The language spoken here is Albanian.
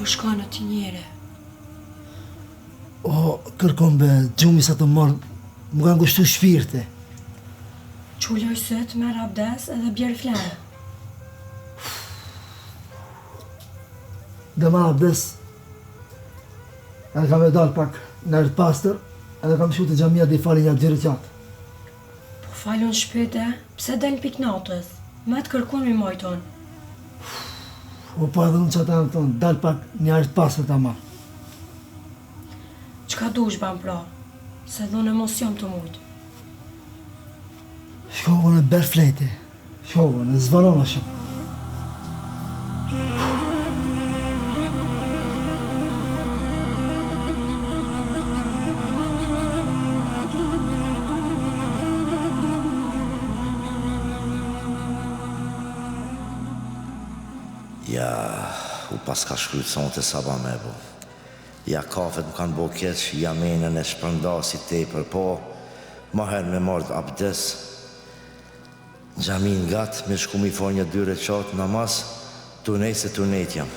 Po shka në ti njere. O, kërkom be, gjumi sa të morë, më kanë ngushtu shpirte. Qulloj sët, merë abdes edhe bjerë flenë. Dhe marë abdes, edhe kam e dalë pak në ertë pastër, edhe kam shku të gjamia dhe i fali një gjyre qatë. Po falun shpete, pse del pik natës? Me të kërkun mi mojton. O, po edhe unë qatë anë tonë, dalë pak një ertë pastër të marë. Qka dush ban pra? Se dhon emocion të mujtë. Shkovën e berë flejti, shkovën e zvarona shumë. Ja, u pas ka shkryt sa unë të saba me bo. Ja, kafet më kanë bo keq, ja menën e shpërndasi tepër, po ma herë me mardë abdes, gjamin gatë, me shku mi for një 2 reqat namaz, tunej se tunet jam.